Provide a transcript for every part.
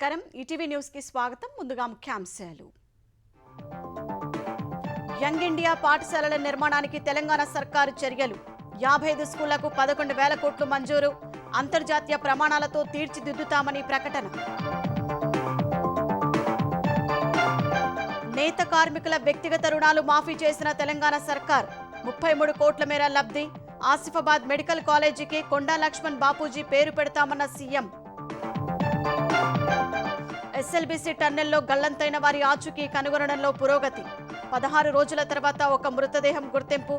నమస్కారం ETV news కి స్వాగతం ముందుగా ముఖ్యాంశాలు యంగ్ ఇండియా పాఠశాలల నిర్మాణానికి తెలంగాణ సర్కారు చర్యలు 55 స్కూళ్లకు 11,000 కోట్లు మంజూరు అంతర్జాతీయ ప్రమాణాలతో తీర్చిదిద్దుతామని ప్రకటన నేత కార్మికుల వ్యక్తిగత రుణాలు మాఫీ చేసిన తెలంగాణ సర్కార్ 33 కోట్ల మేర లబ్ధి ఆసిఫాబాద్ మెడికల్ కాలేజీకి కొండా లక్ష్మణ్ బాపూజీ పేరు పెడతామన్న సీఎం ఎస్ఎల్బీసీ టన్నెల్లో గల్లంతైన వారి ఆచూకీ కనుగొనడంలో పురోగతి 16 రోజుల తర్వాత ఒక మృతదేహం గుర్తింపు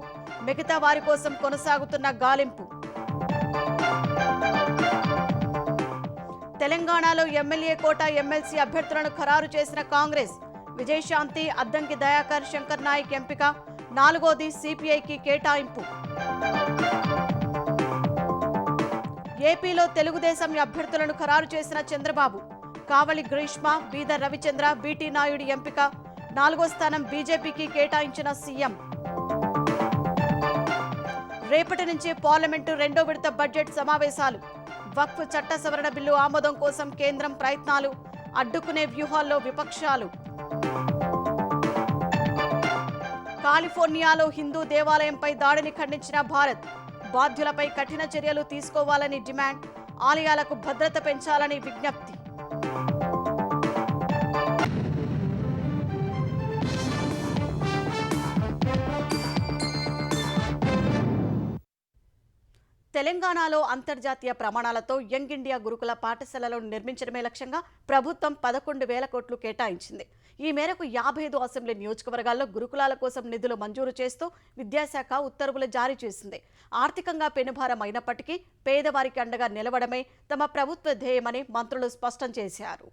మిగతా వారి కోసం కొనసాగుతున్న గాలింపు తెలంగాణలో ఎమ్మెల్యే కోట ఎమ్మెల్సీ అభ్యర్థులను ఖరారు చేసిన కాంగ్రెస్ విజయశాంతి అద్దంకి దయాకర్ శంకర్ నాయక్ ఎంపిక 4వ సిపిఐకి కేటాయింపు ఏపీలో తెలుగుదేశం అభ్యర్థులను ఖరారు చేసిన చంద్రబాబు కావలి గ్రీష్మ బీదర్ రవిచంద్ర బీటీ నాయుడు ఎంపిక 4వ స్థానం బీజేపీకి కేటాయించిన సీఎం రేపటి నుంచి పార్లమెంటు 2వ విడత బడ్జెట్ సమావేశాలు వక్ఫ్ చట్ట సవరణ బిల్లు ఆమోదం కోసం కేంద్రం ప్రయత్నాలు అడ్డుకునే వ్యూహాల్లో విపక్షాలు కాలిఫోర్నియాలో హిందూ దేవాలయంపై దాడిని ఖండించిన భారత్ బాధ్యులపై కఠిన చర్యలు తీసుకోవాలని డిమాండ్ ఆలయాలకు భద్రత పెంచాలని విజ్ఞప్తి తెలంగాణలో అంతర్జాతీయ ప్రమాణాలతో యంగ్ ఇండియా గురుకుల పాఠశాలలను నిర్మించడమే లక్ష్యంగా ప్రభుత్వం 11,000 కోట్లు కేటాయించింది. ఈ మేరకు 55 అసెంబ్లీ నియోజకవర్గాల్లో గురుకులాల కోసం నిధులు మంజూరు చేస్తూ విద్యాశాఖ ఉత్తర్వులు జారీ చేసింది. ఆర్థికంగా పెనుభారం అయినప్పటికీ పేదవారికి అండగా నిలవడమే తమ ప్రభుత్వ ధ్యేయమని మంత్రులు స్పష్టం చేశారు.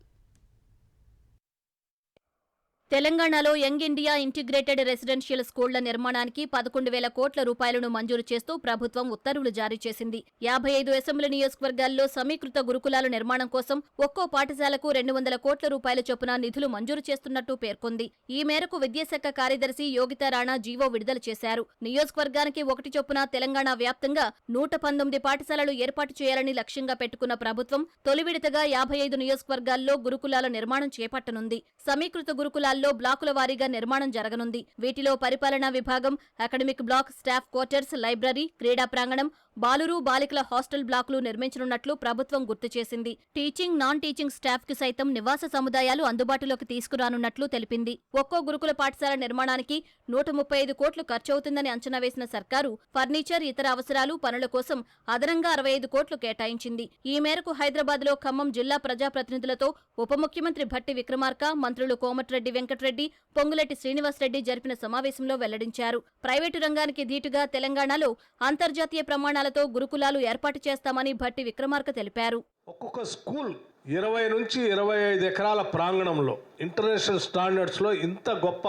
తెలంగాణలో యంగ్ ఇండియా ఇంటిగ్రేటెడ్ రెసిడెన్షియల్ స్కూళ్ల నిర్మాణానికి 11,000 కోట్ల రూపాయలను మంజూరు చేస్తూ ప్రభుత్వం ఉత్తర్వులు జారీ చేసింది. 55 అసెంబ్లీ నియోజకవర్గాల్లో సమీకృత గురుకులాల నిర్మాణం కోసం ఒక్కో పాఠశాలకు 200 కోట్ల రూపాయల చొప్పున నిధులు మంజూరు చేస్తున్నట్టు పేర్కొంది. ఈ మేరకు విద్యాశాఖ కార్యదర్శి యోగితా రాణా జీవో విడుదల చేశారు. నియోజకవర్గానికి 1 చొప్పున తెలంగాణ వ్యాప్తంగా 119 పాఠశాలలు ఏర్పాటు చేయాలని లక్ష్యంగా పెట్టుకున్న ప్రభుత్వం తొలి విడతగా 55 నియోజకవర్గాల్లో గురుకులాల నిర్మాణం చేపట్టనుంది. సమీకృత గురుకులాల్లో బ్లాకుల వారీగా నిర్మాణం జరగనుంది. వీటిలో పరిపాలనా విభాగం, academic block, staff quarters, library, క్రీడా ప్రాంగణం, బాలురు బాలికల హాస్టల్ బ్లాకులు నిర్మించనున్నట్లు ప్రభుత్వం గుర్తు చేసింది. టీచింగ్, నాన్ టీచింగ్ స్టాఫ్ కి సైతం నివాస సముదాయాలు అందుబాటులోకి తీసుకురానున్నట్లు తెలిపింది. ఒక్కో గురుకుల పాఠశాల నిర్మాణానికి 135 కోట్లు ఖర్చవుతుందని అంచనా వేసిన సర్కారు ఫర్నిచర్, ఇతర అవసరాలు, పనుల కోసం అదనంగా 65 కోట్లు కేటాయించింది. ఈ మేరకు హైదరాబాద్ లో ఖమ్మం జిల్లా ప్రజాప్రతినిధులతో ఉప ముఖ్యమంత్రి భట్టి విక్రమార్క, మంత్రులు కోమటిరెడ్డి వెంకటరెడ్డి, పొంగులేటి శ్రీనివాసరెడ్డి జరిపిన సమావేశంలో వెల్లడించారు. ప్రైవేటు రంగానికి ధీటుగా తెలంగాణలో అంతర్జాతీయ ప్రమాణాలతో గురుకులాలు ఏర్పాటు చేస్తామని భట్టి విక్రమార్క తెలిపారు. ఒక్కొక్క స్కూల్ 20 నుంచి 25 ఎకరాల ప్రాంగణంలో ఇంటర్నేషనల్ స్టాండర్డ్స్ లో ఇంత గొప్ప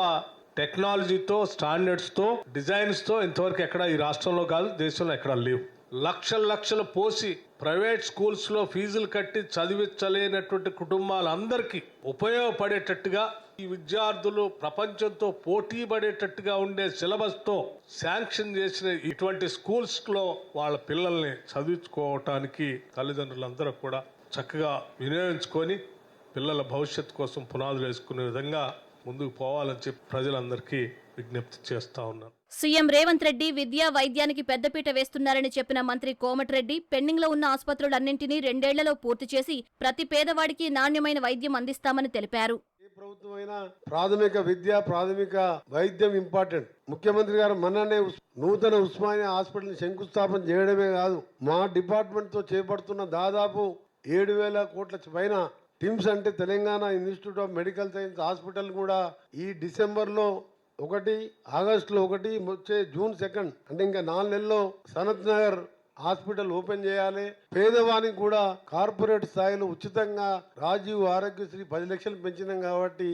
టెక్నాలజీతో, స్టాండర్డ్స్ తో, డిజైన్స్ తో ఇంతవరకు ఎక్కడ ఈ రాష్ట్రంలో కాదు, దేశంలో ఎక్కడ లేవు. లక్షలు పోసి ప్రైవేట్ స్కూల్స్ లో ఫీజులు కట్టి చదివించలేనటువంటి కుటుంబాలందరికీ ఉపయోగపడేటట్టుగా ఈ విద్యార్థులు ప్రపంచంతో పోటీ పడేటట్టుగా ఉండే సిలబస్ తో శాంక్షన్ చేసిన ఇటువంటి స్కూల్స్ లో వాళ్ళ పిల్లల్ని చదివించుకోవటానికి తల్లిదండ్రులందరూ కూడా చక్కగా వినియోగించుకొని పిల్లల భవిష్యత్తు కోసం పునాదులు వేసుకునే విధంగా ముందుకు పోవాలని చెప్పి ప్రజలందరికీ విజ్ఞప్తి చేస్తా ఉన్నారు. సీఎం రేవంత్ రెడ్డి విద్యా, వైద్యానికి పెద్దపీట వేస్తున్నారని చెప్పిన మంత్రి కోమటిరెడ్డి పెండింగ్ లో ఉన్న ఆసుపత్రులన్నింటినీ 2 ఏళ్లలో పూర్తి చేసి ప్రతి పేదవాడికి నాణ్యమైన వైద్యం అందిస్తామని తెలిపారు. ప్రభుత్వమైన ప్రాథమిక విద్య, ప్రాథమిక వైద్యం ఇంపార్టెంట్. ముఖ్యమంత్రి గారు మొన్ననే నూతన ఉస్మానియా హాస్పిటల్ శంకుస్థాపన చేయడమే కాదు, మా డిపార్ట్మెంట్ తో చేపడుతున్న దాదాపు 7,000 కోట్ల పైన టిమ్స్ అంటే Telangana institute of medical science hospital కూడా ఈ డిసెంబర్లో 1, ఆగస్టులో 1, వచ్చే జూన్ 2 అంటే ఇంకా 4 నెలల్లో సనత్ నగర్ హాస్పిటల్ ఓపెన్ చేయాలి. పేదవానికి కూడా కార్పొరేట్ స్థాయిలో ఉచితంగా రాజీవ్ ఆరోగ్యశ్రీ 10 లక్షలు పెంచినాం కాబట్టి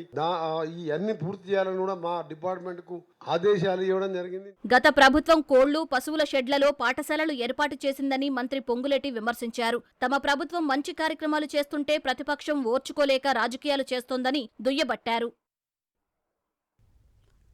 ఈ అన్ని పూర్తి చేయాలని కూడా మా డిపార్ట్మెంట్ కు ఆదేశాలు ఇవ్వడం జరిగింది. గత ప్రభుత్వం కోళ్లు, పశువుల షెడ్లలో పాఠశాలలు ఏర్పాటు చేసిందని మంత్రి పొంగులేటి విమర్శించారు. తమ ప్రభుత్వం మంచి కార్యక్రమాలు చేస్తుంటే ప్రతిపక్షం ఓర్చుకోలేక రాజకీయాలు చేస్తోందని దుయ్యబట్టారు.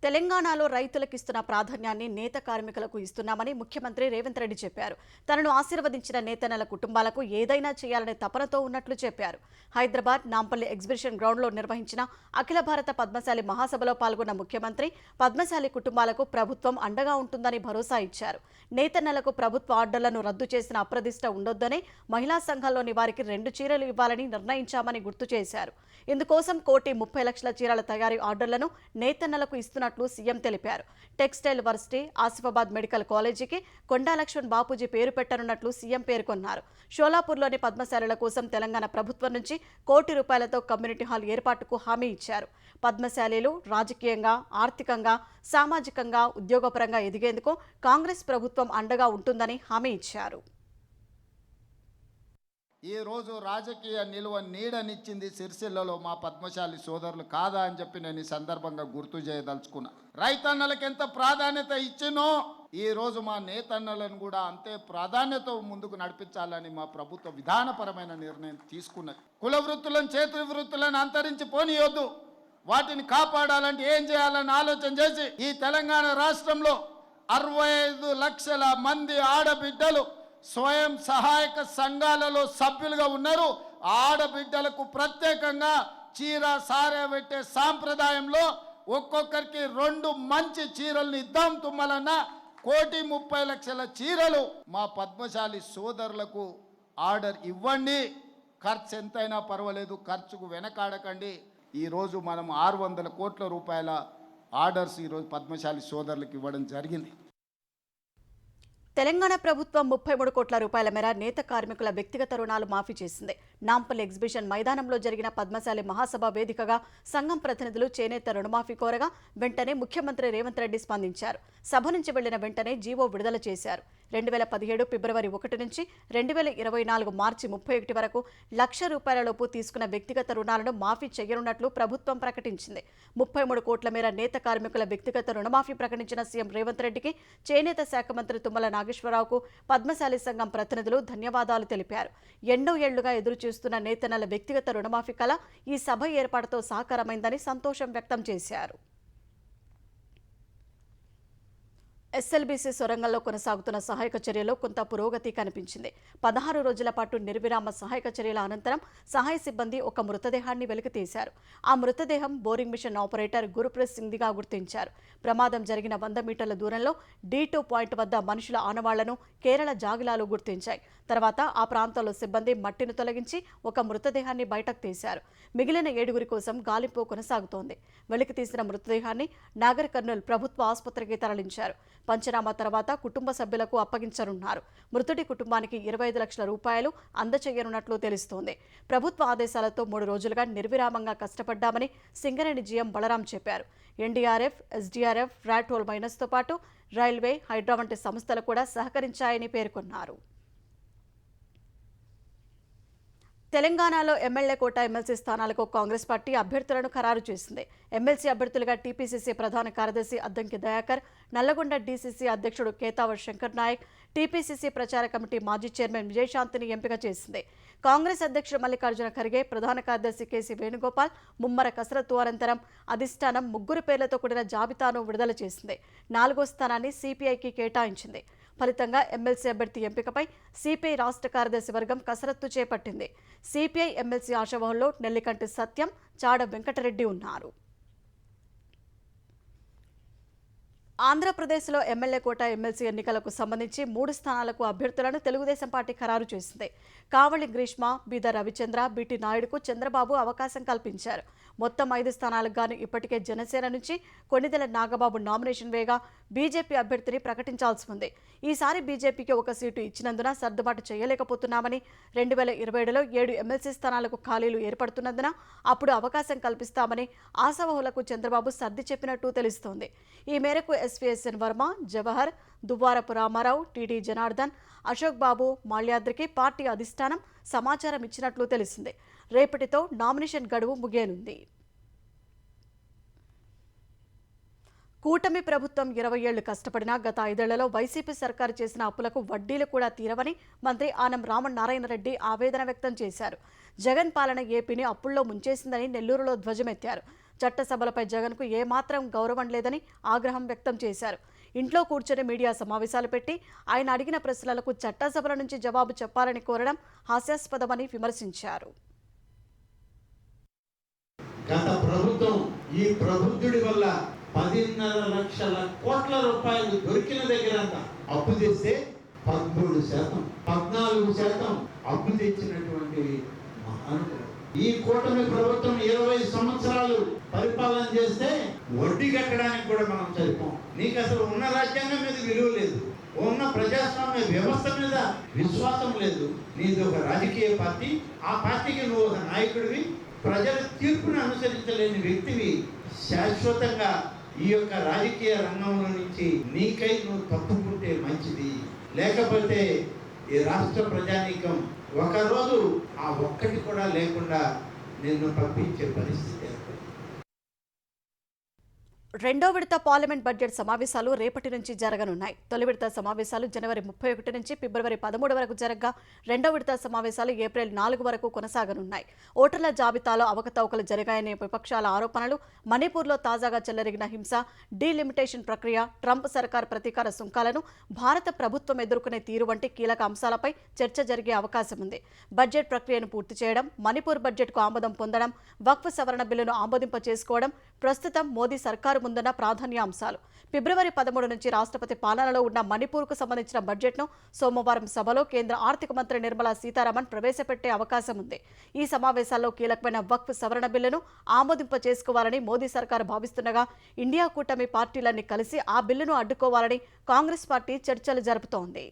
తెలంగాణలో రైతులకు ఇస్తున్న ప్రాధాన్యాన్ని నేత కార్మికులకు ఇస్తున్నామని ముఖ్యమంత్రి రేవంత్ రెడ్డి చెప్పారు. తనను ఆశీర్వదించిన నేతన్నల కుటుంబాలకు ఏదైనా చేయాలనే తపనతో ఉన్నట్లు చెప్పారు. హైదరాబాద్ నాంపల్లి ఎగ్జిబిషన్ గ్రౌండ్లో నిర్వహించిన అఖిల భారత పద్మశాలి మహాసభలో పాల్గొన్న ముఖ్యమంత్రి పద్మశాలి కుటుంబాలకు ప్రభుత్వం అండగా ఉంటుందని భరోసా ఇచ్చారు. నేతన్నలకు ప్రభుత్వ ఆర్డర్లను రద్దు చేసిన అప్రదిష్ట ఉండొద్దనే మహిళా సంఘాల్లోని వారికి 2 చీరలు ఇవ్వాలని నిర్ణయించామని గుర్తు చేశారు. ఇందుకోసం 1,30,00,000 చీరల తయారీ ఆర్డర్లను నేతన్నలకు ఇస్తున్నట్లు సీఎం తెలిపారు. టెక్స్టైల్ వర్సిటీ, ఆసిఫాబాద్ మెడికల్ కాలేజీకి కొండా లక్ష్మణ్ బాపూజీ పేరు పెట్టనున్నట్లు సీఎం పేర్కొన్నారు. షోలాపూర్లోని పద్మశాలుల కోసం తెలంగాణ ప్రభుత్వం నుంచి ₹1 కోటితో కమ్యూనిటీ హాల్ ఏర్పాటుకు హామీ ఇచ్చారు. పద్మశాలీలు రాజకీయంగా, ఆర్థికంగా, సామాజికంగా, ఉద్యోగపరంగా ఎదిగేందుకు కాంగ్రెస్ ప్రభుత్వం అండగా ఉంటుందని హామీ ఇచ్చారు. ఈ రోజు రాజకీయ నిలువ నీడనిచ్చింది సిరిసిల్లలో మా పద్మశాలి సోదరులు కాదా అని చెప్పి నేను ఈ సందర్భంగా గుర్తు చేయదలుచుకున్నా. రైతన్నలకు ఎంత ప్రాధాన్యత ఇచ్చినో ఈ రోజు మా నేతన్నలను కూడా అంతే ప్రాధాన్యత ముందుకు నడిపించాలని మా ప్రభుత్వ విధానపరమైన నిర్ణయం తీసుకున్నది. కుల వృత్తులను, చేతి వృత్తులను అంతరించి పోనీయొద్దు. వాటిని కాపాడాలంటే ఏం చేయాలని ఆలోచన చేసి ఈ తెలంగాణ రాష్ట్రంలో 65 లక్షల మంది ఆడబిడ్డలు స్వయం సహాయక సంఘాలలో సభ్యులుగా ఉన్నారు. ఆడబిడ్డలకు ప్రత్యేకంగా చీర సారే పెట్టే సాంప్రదాయంలో ఒక్కొక్కరికి 2 మంచి చీరలను ఇద్దాం. తుమ్మలన్న 1,30,00,000 చీరలు మా పద్మశాలి సోదరులకు ఆర్డర్ ఇవ్వండి. ఖర్చు ఎంతైనా పర్వాలేదు, ఖర్చుకు వెనకాడకండి. ఈరోజు మనం 600 కోట్ల రూపాయల ఆర్డర్స్ ఈరోజు పద్మశాలి సోదరులకు ఇవ్వడం జరిగింది. తెలంగాణ ప్రభుత్వం 33 కోట్ల రూపాయల మేర నేత కార్మికుల వ్యక్తిగత రుణాలు మాఫీ చేసింది. నాంపల్లి ఎగ్జిబిషన్ మైదానంలో జరిగిన పద్మశాలి మహాసభ వేదికగా సంఘం ప్రతినిధులు చేనేత రుణమాఫీ కోరగా వెంటనే ముఖ్యమంత్రి రేవంత్ రెడ్డి స్పందించారు. సభ నుంచి వెళ్లిన వెంటనే జీవో విడుదల చేశారు. 2017 ఫిబ్రవరి 1 నుంచి 2024 మార్చి 31 వరకు ₹1,00,000 తీసుకున్న వ్యక్తిగత రుణాలను మాఫీ చేయనున్నట్లు ప్రభుత్వం ప్రకటించింది. 33 కోట్ల మేర నేత కార్మికుల వ్యక్తిగత రుణమాఫీ ప్రకటించిన సీఎం రేవంత్ రెడ్డికి చేనేత శాఖ మంత్రి తుమ్మల నాగేశ్వరరావుకు పద్మశాలి సంఘం ప్రతినిధులు ధన్యవాదాలు తెలిపారు. ఎన్నో ఏళ్లుగా ఎదురు చూస్తున్న నేతన్నల వ్యక్తిగత రుణమాఫీ కళ ఈ సభ ఏర్పాటుతో సాకారమైందని సంతోషం వ్యక్తం చేశారు. ఎస్ఎల్బీసీ సొరంగంలో కొనసాగుతున్న సహాయక చర్యలో కొంత పురోగతి కనిపించింది. 16 రోజుల పాటు నిర్విరామ సహాయక చర్యల అనంతరం సహాయ సిబ్బంది ఒక మృతదేహాన్ని వెలికితీశారు. ఆ మృతదేహం బోరింగ్ మిషన్ ఆపరేటర్ గురుప్రీత్ సింగ్దిగా గుర్తించారు. ప్రమాదం జరిగిన 100 మీటర్ల దూరంలో D2 పాయింట్ వద్ద మనుషుల ఆనవాళ్లను కేరళ జాగిలాలు గుర్తించాయి. తర్వాత ఆ ప్రాంతంలో సిబ్బంది మట్టిని తొలగించి ఒక మృతదేహాన్ని బయటకు తీశారు. మిగిలిన 7 కోసం గాలింపు కొనసాగుతోంది. వెలికితీసిన మృతదేహాన్ని నాగర్ కర్నూల్ ప్రభుత్వ ఆసుపత్రికి తరలించారు. పంచనామా తర్వాత కుటుంబ సభ్యులకు అప్పగించనున్నారు. మృతుడి కుటుంబానికి 25 లక్షల రూపాయలు అందచేయనున్నట్లు తెలుస్తోంది. ప్రభుత్వ ఆదేశాలతో 3 రోజులుగా నిర్విరామంగా కష్టపడ్డామని సింగరేణి జీఎం బలరాం చెప్పారు. ఎన్డీఆర్ఎఫ్, ఎస్డీఆర్ఎఫ్, రాటోల్ మైనస్తో పాటు రైల్వే, హైడ్రా వంటి సంస్థలు కూడా సహకరించాయని పేర్కొన్నారు. తెలంగాణలో ఎమ్మెల్యే కోట, ఎమ్మెల్సీ స్థానాలకు కాంగ్రెస్ పార్టీ అభ్యర్థులను ఖరారు చేసింది. ఎమ్మెల్సీ అభ్యర్థులుగా టీపీసీసీ ప్రధాన కార్యదర్శి అద్దంకి దయాకర్, నల్లగొండ డీసీసీ అధ్యక్షుడు కేతావర్ శంకర్ నాయక్, టీపీసీసీ ప్రచార కమిటీ మాజీ చైర్మన్ విజయశాంతిని ఎంపిక చేసింది. కాంగ్రెస్ అధ్యక్షుడు మల్లికార్జున ఖర్గే, ప్రధాన కార్యదర్శి కేసీ వేణుగోపాల్ ముమ్మర కసరత్తు అనంతరం అధిష్టానం 3 పేర్లతో కూడిన జాబితాను విడుదల చేసింది. 4వ స్థానాన్ని సిపిఐకి కేటాయించింది. ఫలితంగా ఎమ్మెల్సీ అభ్యర్థి ఎంపికపై సిపిఐ రాష్ట్ర కార్యదర్శి వర్గం కసరత్తు చేపట్టింది. సిపిఐ ఎమ్మెల్సీ ఆశావహంలో నెల్లికంటి సత్యం, చాడ వెంకటరెడ్డి ఉన్నారు. ఆంధ్రప్రదేశ్లో ఎమ్మెల్యే కోట, ఎమ్మెల్సీ ఎన్నికలకు సంబంధించి 3 స్థానాలకు అభ్యర్థులను తెలుగుదేశం పార్టీ ఖరారు చేసింది. కావళి గ్రీష్మ, బీద రవిచంద్ర, బీటీ నాయుడుకు చంద్రబాబు అవకాశం కల్పించారు. మొత్తం 5 స్థానాలకు గాను ఇప్పటికే జనసేన నుంచి కొణిదెల నాగబాబు నామినేషన్ వేయగా బీజేపీ అభ్యర్థిని ప్రకటించాల్సి ఉంది. ఈసారి బీజేపీకి 1 సీటు ఇచ్చినందున సర్దుబాటు చేయలేకపోతున్నామని, 2027లో 7 ఎమ్మెల్సీ స్థానాలకు ఖాళీలు ఏర్పడుతున్నందున అప్పుడు అవకాశం కల్పిస్తామని ఆశావహులకు చంద్రబాబు సర్ది చెప్పినట్టు తెలుస్తోంది. ఈ మేరకు ఎస్వీఎస్ఎన్ వర్మ, జవహర్, దువ్వారపు రామారావు, టీడీ జనార్దన్, అశోక్ బాబు, మాల్యాద్రికి పార్టీ అధిష్టానం సమాచారం ఇచ్చినట్లు తెలిసింది. రేపటితో నామినేషన్ గడువు ముగియనుంది. కూటమి ప్రభుత్వం 20 ఏళ్లు కష్టపడినా గత 5 ఏళ్లలో వైసీపీ సర్కారు చేసిన అప్పులకు వడ్డీలు కూడా తీరవని మంత్రి ఆనం రామనారాయణ రెడ్డి ఆవేదన వ్యక్తం చేశారు. జగన్ పాలన ఏపీని అప్పుల్లో ముంచేసిందని నెల్లూరులో ధ్వజమెత్తారు. చట్టసభలపై జగన్కు ఏమాత్రం గౌరవం లేదని ఆగ్రహం వ్యక్తం చేశారు. ఇంట్లో కూర్చొని మీడియా సమావేశాలు పెట్టి ఆయన అడిగిన ప్రశ్నలకు చట్టసభల నుంచి జవాబు చెప్పాలని కోరడం హాస్యాస్పదమని విమర్శించారు. గత ప్రభుత్వం ఈ ప్రబుద్ధుడి వల్ల 10.5 లక్షల కోట్ల రూపాయలు దొరికిన దగ్గర అప్పు చేస్తే 13%, 14% అప్పు తెచ్చినటువంటి మహానుభావుడు. ఈ కూటమి ప్రభుత్వం 20 సంవత్సరాలు పరిపాలన చేస్తే వడ్డీ కట్టడానికి కూడా మనం సరిపోం. నీకు అసలు ఉన్న రాజ్యాంగం మీద విలువ లేదు, ఉన్న ప్రజాస్వామ్య వ్యవస్థ మీద విశ్వాసం లేదు. నీది ఒక రాజకీయ పార్టీ, ఆ పార్టీకి నువ్వు ఒక నాయకుడివి, ప్రజల తీర్పును అనుసరించలేని వ్యక్తివి. శాశ్వతంగా ఈ యొక్క రాజకీయ రంగంలో నుంచి నీకై నువ్వు తప్పుకుంటే మంచిది. లేకపోతే ఈ రాష్ట్ర ప్రజానీకం ఒకరోజు ఆ ఒక్కటి కూడా లేకుండా నిన్ను పంపించే పరిస్థితి. రెండో విడత పార్లమెంట్ బడ్జెట్ సమావేశాలు రేపటి నుంచి జరగనున్నాయి. తొలి విడత సమావేశాలు జనవరి 31 నుంచి ఫిబ్రవరి 13 వరకు జరగగా రెండో విడత సమావేశాలు ఏప్రిల్ 4 వరకు కొనసాగనున్నాయి. ఓటర్ల జాబితాలో అవకతవకలు జరిగాయనే విపక్షాల ఆరోపణలు, మణిపూర్లో తాజాగా చెలరేగిన హింస, డీలిమిటేషన్ ప్రక్రియ, ట్రంప్ సర్కార్ ప్రతీకార సుంకాలను భారత ప్రభుత్వం ఎదుర్కొనే తీరు వంటి కీలక అంశాలపై చర్చ జరిగే అవకాశం ఉంది. బడ్జెట్ ప్రక్రియను పూర్తి చేయడం, మణిపూర్ బడ్జెట్కు ఆమోదం పొందడం, వక్ఫ్ సవరణ బిల్లును ఆమోదింప చేసుకోవడం ప్రస్తుతం మోదీ సర్కారు ముందున్న ప్రాధాన్య అంశాలు. ఫిబ్రవరి 13 నుంచి రాష్ట్రపతి పాలనలో ఉన్న మణిపూర్కు సంబంధించిన బడ్జెట్ను సోమవారం సభలో కేంద్ర ఆర్థిక మంత్రి నిర్మలా సీతారామన్ ప్రవేశపెట్టే అవకాశం ఉంది. ఈ సమావేశాల్లో కీలకమైన వక్ఫ్ సవరణ బిల్లును ఆమోదింప చేసుకోవాలని మోదీ సర్కారు భావిస్తుండగా ఇండియా కూటమి పార్టీలన్నీ కలిసి ఆ బిల్లును అడ్డుకోవాలని కాంగ్రెస్ పార్టీ చర్చలు జరుపుతోంది.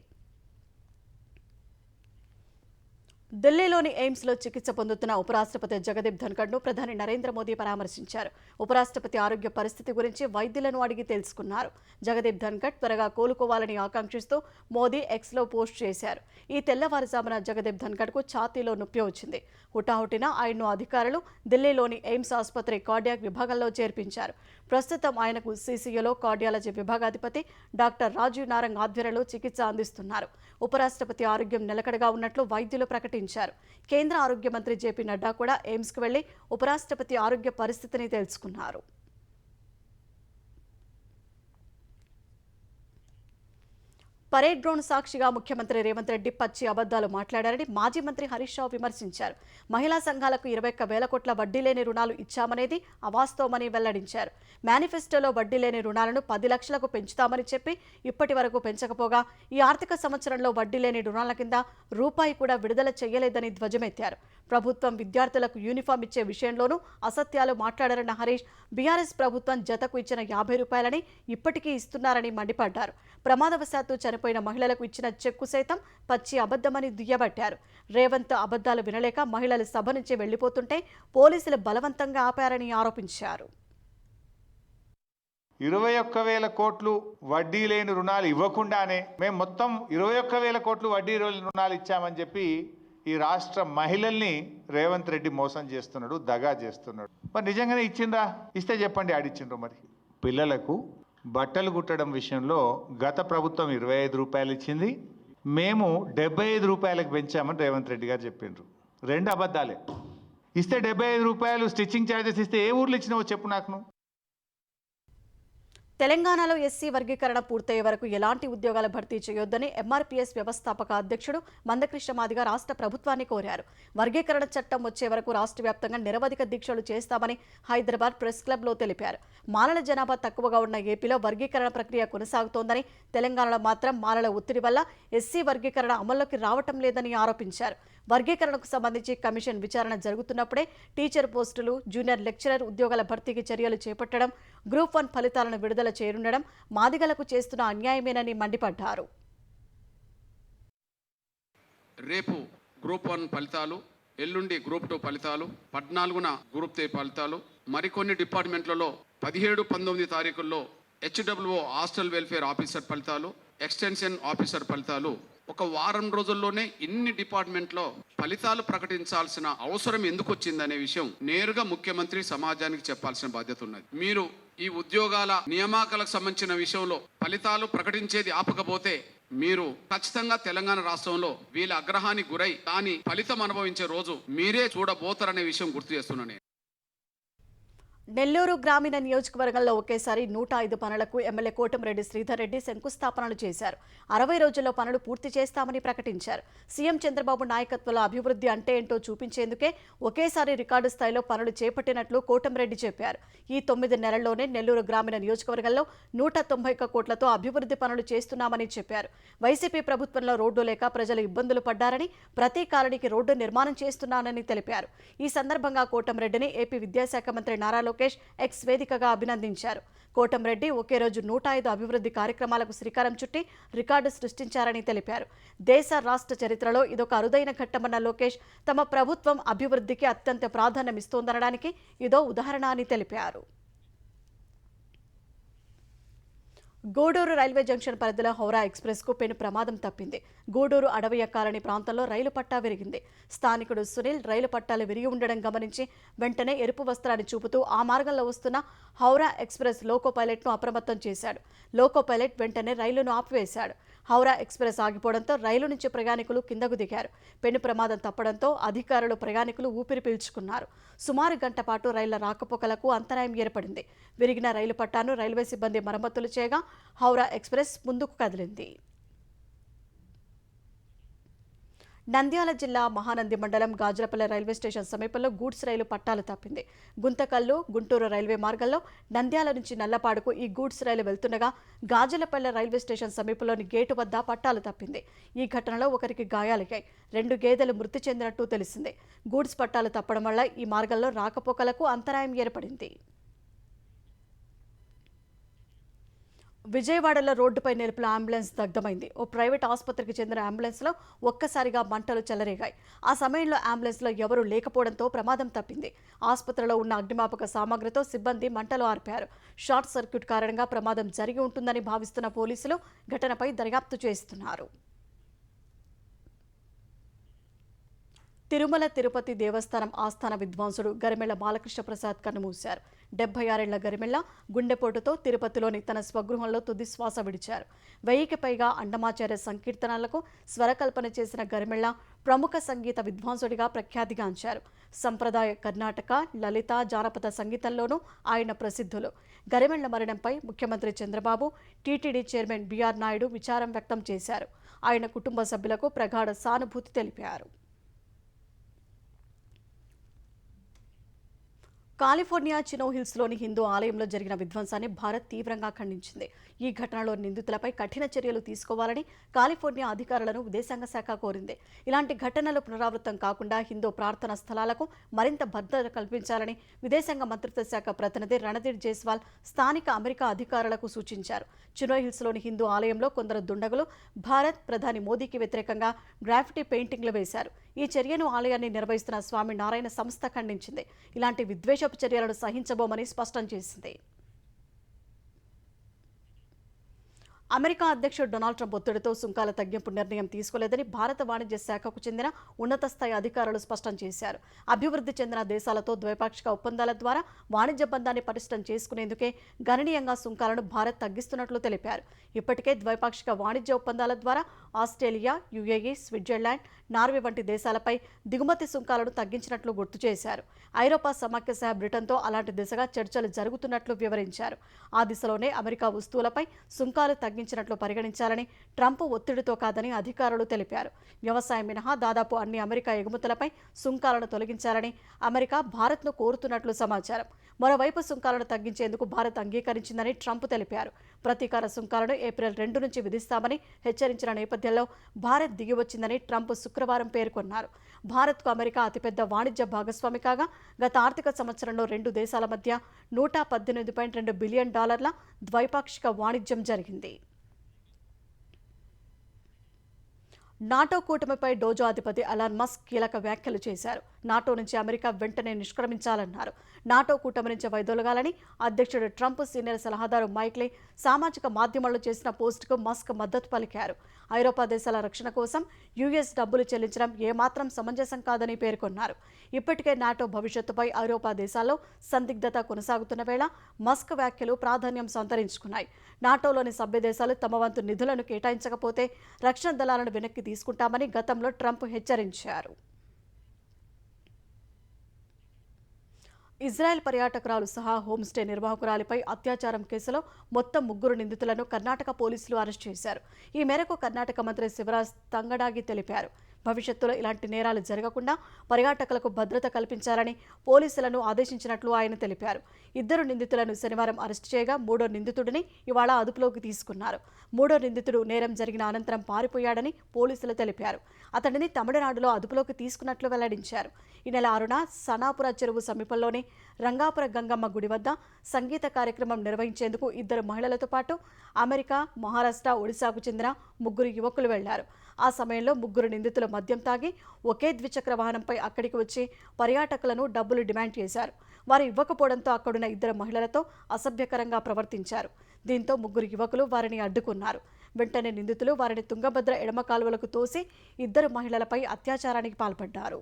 ఢిల్లీలోని ఎయిమ్స్లో చికిత్స పొందుతున్న ఉపరాష్ట్రపతి జగదీప్ ధన్ఖడ్ను ప్రధాని నరేంద్ర మోదీ పరామర్శించారు. ఉపరాష్ట్రపతి ఆరోగ్య పరిస్థితి గురించి వైద్యులను అడిగి తెలుసుకున్నారు. జగదీప్ ధన్ఖడ్ త్వరగా కోలుకోవాలని ఆకాంక్షిస్తూ మోదీ ఎక్స్లో పోస్ట్ చేశారు. ఈ తెల్లవారుజామున జగదీప్ ధన్ఖడ్కు ఛాతీలో నొప్పి వచ్చింది. హుటాహుటిన ఆయన్ను అధికారులు ఢిల్లీలోని ఎయిమ్స్ ఆసుపత్రి కార్డియాక్ విభాగంలో చేర్పించారు. ప్రస్తుతం ఆయనకు సీసీయూలో కార్డియాలజీ విభాగాధిపతి డాక్టర్ రాజీవ్ నారంగ్ ఆధ్వర్యంలో చికిత్స అందిస్తున్నారు. ఉపరాష్ట్రపతి ఆరోగ్యం నిలకడగా ఉన్నట్లు వైద్యులు ప్రకటించారు. కేంద్ర ఆరోగ్య మంత్రి జేపీ నడ్డా కూడా ఎయిమ్స్కు వెళ్లి ఉపరాష్ట్రపతి ఆరోగ్య పరిస్థితిని తెలుసుకున్నారు. పరేడ్ గ్రౌండ్ సాక్షిగా ముఖ్యమంత్రి రేవంత్ రెడ్డి పచ్చి అబద్దాలు మాట్లాడారని మాజీ మంత్రి హరీష్ రావు విమర్శించారు. మహిళా సంఘాలకు 21,000 కోట్ల వడ్డీ లేని రుణాలు ఇచ్చామనేది అవాస్తవమని వెల్లడించారు. మేనిఫెస్టోలో వడ్డీ లేని రుణాలను 10 లక్షలకు పెంచుతామని చెప్పి ఇప్పటి వరకు పెంచకపోగా ఈ ఆర్థిక సంవత్సరంలో వడ్డీ లేని రుణాల కింద రూపాయి కూడా విడుదల చేయలేదని ధ్వజమెత్తారు. ప్రభుత్వం విద్యార్థులకు యూనిఫామ్ ఇచ్చే విషయంలోనూ అసత్యాలు మాట్లాడారన్న హరీష్, బీఆర్ఎస్ ప్రభుత్వం జతకు ఇచ్చిన 50 రూపాయలని ఇప్పటికీ ఇస్తున్నారని మండిపడ్డారు. ప్రమాదవశాత్తు చనిపోయిన మహిళలకు ఇచ్చిన చెక్కు సైతం పచ్చి అబద్ధమని దుయ్యబట్టారు. రేవంత్ అబద్దాలు వినలేక మహిళలు సభ నుంచి వెళ్లిపోతుంటే పోలీసులు బలవంతంగా ఆపారని ఆరోపించారు. 21,000 కోట్లు వడ్డీ లేని రుణాలు ఇవ్వకుండానే మేము మొత్తం 21,000 కోట్లు వడ్డీ రుణాలు ఇచ్చామని చెప్పి ఈ రాష్ట్ర మహిళల్ని రేవంత్ రెడ్డి మోసం చేస్తున్నాడు, దగా చేస్తున్నాడు. మరి నిజంగానే ఇచ్చిండ్రా? ఇస్తే చెప్పండి, ఆడిచ్చిండ్రు. మరి పిల్లలకు బట్టలు కుట్టడం విషయంలో గత ప్రభుత్వం 25 రూపాయలు ఇచ్చింది, మేము 75 రూపాయలకు పెంచామని రేవంత్ రెడ్డి గారు చెప్పిండ్రు. 2 అబద్ధాలే. ఇస్తే 75 రూపాయలు స్టిచ్చింగ్ ఛార్జెస్ ఇస్తే ఏ ఊర్లో ఇచ్చినావో చెప్పు నాకు. తెలంగాణలో ఎస్సీ వర్గీకరణ పూర్తయ్యే వరకు ఎలాంటి ఉద్యోగాల భర్తీ చేయొద్దని ఎంఆర్పీఎస్ వ్యవస్థాపక అధ్యక్షుడు మందకృష్ణ మాదిగ రాష్ట్ర ప్రభుత్వాన్ని కోరారు. వర్గీకరణ చట్టం వచ్చే వరకు రాష్ట్ర వ్యాప్తంగా నిరవధిక దీక్షలు చేస్తామని హైదరాబాద్ ప్రెస్ క్లబ్లో తెలిపారు. మాలల జనాభా తక్కువగా ఉన్న ఏపీలో వర్గీకరణ ప్రక్రియ కొనసాగుతోందని, తెలంగాణలో మాత్రం మాలల ఒత్తిడి వల్ల ఎస్సీ వర్గీకరణ అమల్లోకి రావటం లేదని ఆరోపించారు. వర్గీకరణకు సంబంధించి కమిషన్ విచారణ జరుగుతున్నప్పుడే టీచర్ పోస్టులు, జూనియర్ లెక్చరర్ ఉద్యోగాల భర్తీకి చర్యలు చేపట్టడం, గ్రూప్ 1 ఫలితాలను విడుదల చేయనుండడం మాదిగలకు చేస్తున్న అన్యాయమేనని మండిపడ్డారు. రేపు గ్రూప్ 1 ఫలితాలు, ఎల్లుండి గ్రూప్ 2 ఫలితాలు, 14న గ్రూప్ 3 ఫలితాలు, మరికొన్ని డిపార్ట్మెంట్లలో 17, 19 తారీఖుల్లో HWO హాస్టల్ వెల్ఫేర్ ఆఫీసర్ ఫలితాలు, ఎక్స్టెన్షన్ ఆఫీసర్ ఫలితాలు. ఒక వారం రోజుల్లోనే ఇన్ని డిపార్ట్మెంట్లో ఫలితాలు ప్రకటించాల్సిన అవసరం ఎందుకు వచ్చిందనే విషయం నేరుగా ముఖ్యమంత్రి సమాజానికి చెప్పాల్సిన బాధ్యత ఉన్నది. మీరు ఈ ఉద్యోగాల నియామకాలకు సంబంధించిన విషయంలో ఫలితాలు ప్రకటించేది ఆపకపోతే మీరు ఖచ్చితంగా తెలంగాణ రాష్ట్రంలో వీళ్ళ ఆగ్రహానికి గురై దాని ఫలితం అనుభవించే రోజు మీరే చూడబోతారనే విషయం గుర్తు చేస్తున్నాను. నెల్లూరు గ్రామీణ నియోజకవర్గంలో ఒకేసారి 105 పనులకు ఎమ్మెల్యే కోటమిరెడ్డి శ్రీధర్ రెడ్డి శంకుస్థాపనలు చేశారు. 60 రోజుల్లో పనులు పూర్తి చేస్తామని ప్రకటించారు. సీఎం చంద్రబాబు నాయకత్వంలో అభివృద్ధి అంటే ఏంటో చూపించేందుకే ఒకేసారి రికార్డు స్థాయిలో పనులు చేపట్టినట్లు కోటమిరెడ్డి చెప్పారు. ఈ 9 నెలల్లోనే నెల్లూరు గ్రామీణ నియోజకవర్గంలో 191 కోట్లతో అభివృద్ధి పనులు చేస్తున్నామని చెప్పారు. వైసీపీ ప్రభుత్వంలో రోడ్డు లేక ప్రజలు ఇబ్బందులు పడ్డారని, ప్రతి కాలనీకి రోడ్డు నిర్మాణం చేస్తున్నానని తెలిపారు. ఈ సందర్భంగా కోటమిరెడ్డిని ఏపీ విద్యాశాఖ మంత్రి నారా లోకేష్ ఎక్స్ వేదికగా అభినందించారు. కోటమిరెడ్డి ఒకే రోజు 105 అభివృద్ధి కార్యక్రమాలకు శ్రీకారం చుట్టి రికార్డు సృష్టించారని తెలిపారు. దేశ రాష్ట్ర చరిత్రలో ఇదొక అరుదైన ఘట్టమన్న లోకేష్ తమ ప్రభుత్వం అభివృద్ధికి అత్యంత ప్రాధాన్యమిస్తోందనడానికి ఇదో ఉదాహరణ అని తెలిపారు. గూడూరు రైల్వే జంక్షన్ పరిధిలో హౌరా ఎక్స్ప్రెస్కు పెను ప్రమాదం తప్పింది. గూడూరు అడవయ్య కాలనీ ప్రాంతంలో రైలు పట్టా విరిగింది. స్థానికుడు సునీల్ రైలు పట్టాలు విరిగి ఉండడం గమనించి వెంటనే ఎరుపు వస్త్రాన్ని చూపుతూ ఆ మార్గంలో వస్తున్న హౌరా ఎక్స్ప్రెస్ లోకో పైలట్ను అప్రమత్తం చేశాడు. లోకో పైలట్ వెంటనే రైలును ఆపివేశాడు. హౌరా ఎక్స్ప్రెస్ ఆగిపోవడంతో రైలు నుంచి ప్రయాణికులు కిందకు దిగారు. పెను ప్రమాదం తప్పడంతో అధికారులు, ప్రయాణికులు ఊపిరి పీల్చుకున్నారు. సుమారు గంట పాటు రైళ్ల రాకపోకలకు అంతరాయం ఏర్పడింది. విరిగిన రైలు పట్టాను రైల్వే సిబ్బంది మరమ్మతులు చేయగా హౌరా ఎక్స్ప్రెస్ ముందుకు కదిలింది. నంద్యాల జిల్లా మహానంది మండలం గాజులపల్లె రైల్వే స్టేషన్ సమీపంలో గూడ్స్ రైలు పట్టాలు తప్పింది. గుంతకల్లు గుంటూరు రైల్వే మార్గంలో నంద్యాల నుంచి నల్లపాడుకు ఈ గూడ్స్ రైలు వెళ్తుండగా గాజులపల్లె రైల్వే స్టేషన్ సమీపంలోని గేటు వద్ద పట్టాలు తప్పింది. ఈ ఘటనలో ఒకరికి గాయాలయ్యాయి. 2 గేదెలు మృతి చెందినట్టు తెలిసింది. గూడ్స్ పట్టాలు తప్పడం వల్ల ఈ మార్గంలో రాకపోకలకు అంతరాయం ఏర్పడింది. విజయవాడలో రోడ్డుపై నిలిపిన అంబులెన్స్ దగ్ధమైంది. ఓ ప్రైవేట్ ఆసుపత్రికి చెందిన అంబులెన్స్లో ఒక్కసారిగా మంటలు చెలరేగాయి. ఆ సమయంలో అంబులెన్స్లో ఎవరూ లేకపోవడంతో ప్రమాదం తప్పింది. ఆసుపత్రిలో ఉన్న అగ్నిమాపక సామాగ్రితో సిబ్బంది మంటలు ఆర్పారు. షార్ట్ సర్క్యూట్ కారణంగా ప్రమాదం జరిగి ఉంటుందని భావిస్తున్న పోలీసులు ఘటనపై దర్యాప్తు చేస్తున్నారు. తిరుమల తిరుపతి దేవస్థానం ఆస్థాన విద్వాంసుడు గరిమెళ్ల బాలకృష్ణ ప్రసాద్ కన్నుమూశారు. 76 ఏళ్ల గరిమెళ్ల గుండెపోటుతో తిరుపతిలోని తన స్వగృహంలో తుది శ్వాస విడిచారు. 1000కి పైగా అన్నమాచార్య సంకీర్తనలకు స్వరకల్పన చేసిన గరిమెళ్ల ప్రముఖ సంగీత విద్వాంసుడిగా ప్రఖ్యాతిగాంచారు. సంప్రదాయ కర్ణాటక, లలిత, జానపద సంగీతంలోనూ ఆయన ప్రసిద్ధులు. గరిమెళ్ల మరణంపై ముఖ్యమంత్రి చంద్రబాబు, టీటీడీ చైర్మన్ బీఆర్ నాయుడు విచారం వ్యక్తం చేశారు. ఆయన కుటుంబ సభ్యులకు ప్రగాఢ సానుభూతి తెలిపారు. కాలిఫోర్నియా చినో హిల్స్లోని హిందూ ఆలయంలో జరిగిన విధ్వంసాన్ని భారత్ తీవ్రంగా ఖండించింది. ఈ ఘటనలో నిందితులపై కఠిన చర్యలు తీసుకోవాలని కాలిఫోర్నియా అధికారులను విదేశాంగ శాఖ కోరింది. ఇలాంటి ఘటనలు పునరావృతం కాకుండా హిందూ ప్రార్థనా స్థలాలకు మరింత భద్రత కల్పించాలని విదేశాంగ మంత్రిత్వ శాఖ ప్రతినిధి రణధీర్ జైస్వాల్ స్థానిక అమెరికా అధికారులకు సూచించారు. చినో హిల్స్లోని హిందూ ఆలయంలో కొందరు దుండగులు భారత్ ప్రధాని మోదీకి వ్యతిరేకంగా గ్రాఫిటీ పెయింటింగ్లు వేశారు. ఈ చర్యను ఆలయాన్ని నిర్వహిస్తున్న స్వామి నారాయణ సంస్థ ఖండించింది. ఇలాంటి విద్వేషపు చర్యలను సహించబోమని స్పష్టం చేసింది. అమెరికా అధ్యక్షుడు డొనాల్డ్ ట్రంప్ ఒత్తిడితో సుంకాల తగ్గింపు నిర్ణయం తీసుకోలేదని భారత వాణిజ్య శాఖకు చెందిన ఉన్నత స్థాయి అధికారులు స్పష్టం చేశారు. అభివృద్ధి చెందిన దేశాలతో ద్వైపాక్షిక ఒప్పందాల ద్వారా వాణిజ్య బంధాన్ని పటిష్టం చేసుకునేందుకే గణనీయంగా సుంకాలను భారత్ తగ్గిస్తున్నట్లు తెలిపారు. ఇప్పటికే ద్వైపాక్షిక వాణిజ్య ఒప్పందాల ద్వారా ఆస్ట్రేలియా, యుఏఈ, స్విట్జర్లాండ్, నార్వే వంటి దేశాలపై దిగుమతి సుంకాలను తగ్గించినట్లు గుర్తు చేశారు. ఐరోపా సమాఖ్య సహా బ్రిటన్తో అలాంటి దిశగా చర్చలు జరుగుతున్నట్లు వివరించారు. ఆ దిశలోనే అమెరికా వస్తువులపై సుంకాలు తగ్గించినట్లు పరిగణించాలని ట్రంప్ ఒత్తిడితో కాదని అధికారులు తెలిపారు. వ్యవసాయం మినహా దాదాపు అన్ని అమెరికా ఎగుమతులపై సుంకాలను తొలగించాలని అమెరికా భారత్ను కోరుతున్నట్లు సమాచారం. మరోవైపు సుంకాలను తగ్గించేందుకు భారత్ అంగీకరించిందని ట్రంప్ తెలిపారు. ప్రతీకార సుంకాలను ఏప్రిల్ 2 నుంచి విధిస్తామని హెచ్చరించిన నేపథ్యంలో భారత్ దిగివచ్చిందని ట్రంప్ శుక్రవారం పేర్కొన్నారు. భారత్కు అమెరికా అతిపెద్ద వాణిజ్య భాగస్వామి కాగా గత ఆర్థిక సంవత్సరంలో 2 దేశాల మధ్య $118.2 బిలియన్ ద్వైపాక్షిక వాణిజ్యం జరిగింది. నాటో కూటమిపై డోజో అధిపతి ఎలాన్ మస్క్ కీలక వ్యాఖ్యలు చేశారు. నాటో నుంచి అమెరికా వెంటనే నిష్క్రమించాలన్నారు. నాటో కూటమి నుంచి వైదొలగాలని అధ్యక్షుడు ట్రంప్ సీనియర్ సలహాదారు మైక్లే సామాజిక మాధ్యమాల్లో చేసిన పోస్టుకు మస్క్ మద్దతు పలికారు. ఐరోపా దేశాల రక్షణ కోసం యుఎస్ డబ్బులు చెల్లించడం ఏమాత్రం సమంజసం కాదని పేర్కొన్నారు. ఇప్పటికే నాటో భవిష్యత్తుపై ఐరోపా దేశాల్లో సందిగ్ధత కొనసాగుతున్న వేళ మస్క్ వ్యాఖ్యలు ప్రాధాన్యం సంతరించుకున్నాయి. నాటోలోని సభ్య దేశాలు తమ వంతు నిధులను కేటాయించకపోతే రక్షణ దళాలను వెనక్కి తీసుకుంటామని గతంలో ట్రంప్ హెచ్చరించారు. ఇజ్రాయెల్ పర్యాటకురాలు సహా హోంస్టే నిర్వాహకురాలిపై అత్యాచారం కేసులో మొత్తం 3 నిందితులను కర్ణాటక పోలీసులు అరెస్ట్ చేశారు. ఈ మేరకు కర్ణాటక మంత్రి శివరాజ్ తంగడాగి తెలిపారు. భవిష్యత్తులో ఇలాంటి నేరాలు జరగకుండా పర్యాటకులకు భద్రత కల్పించాలని పోలీసులను ఆదేశించినట్లు ఆయన తెలిపారు. 2 నిందితులను శనివారం అరెస్ట్ చేయగా 3వ నిందితుడిని ఇవాళ అదుపులోకి తీసుకున్నారు. 3వ నిందితుడు నేరం జరిగిన అనంతరం పారిపోయాడని పోలీసులు తెలిపారు. అతడిని తమిళనాడులో అదుపులోకి తీసుకున్నట్లు వెల్లడించారు. ఈ నెల 6న సనాపుర చెరువు సమీపంలోని రంగాపుర గంగమ్మ గుడి వద్ద సంగీత కార్యక్రమం నిర్వహించేందుకు 2 మహిళలతో పాటు అమెరికా, మహారాష్ట్ర, ఒడిశాకు చెందిన 3 యువకులు వెళ్లారు. ఆ సమయంలో 3 నిందితులు మద్యం తాగి ఒకే ద్విచక్ర వాహనంపై అక్కడికి వచ్చి పర్యాటకులను డబ్బులు డిమాండ్ చేశారు. వారు ఇవ్వకపోవడంతో అక్కడున్న 2 మహిళలతో అసభ్యకరంగా ప్రవర్తించారు. దీంతో 3 యువకులు వారిని అడ్డుకున్నారు. వెంటనే నిందితులు వారిని తుంగభద్ర ఎడమ కాలువలకు తోసి 2 మహిళలపై అత్యాచారానికి పాల్పడ్డారు.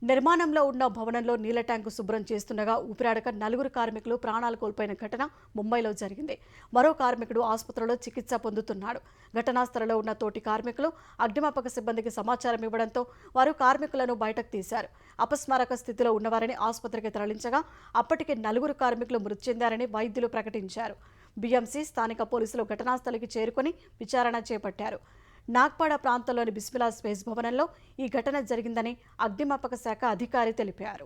నిర్మాణంలో ఉన్న భవనంలో నీళ్ల ట్యాంకు శుభ్రం చేస్తుండగా ఊపిరాడక 4 కార్మికులు ప్రాణాలు కోల్పోయిన ఘటన ముంబైలో జరిగింది. మరో కార్మికుడు ఆసుపత్రిలో చికిత్స పొందుతున్నాడు. ఘటనా స్థలంలో ఉన్న తోటి కార్మికులు అగ్నిమాపక సిబ్బందికి సమాచారం ఇవ్వడంతో వారు కార్మికులను బయటకు తీశారు. అపస్మారక స్థితిలో ఉన్నవారిని ఆసుపత్రికి తరలించగా అప్పటికే 4 కార్మికులు మృతి చెందారని వైద్యులు ప్రకటించారు. బీఎంసీ స్థానిక పోలీసులు ఘటనా స్థలికి చేరుకుని విచారణ చేపట్టారు. నాగ్పాడ ప్రాంతంలోని బిస్మిలా స్పేస్ భవనంలో ఈ ఘటన జరిగిందని అగ్నిమాపక శాఖ అధికారి తెలిపారు.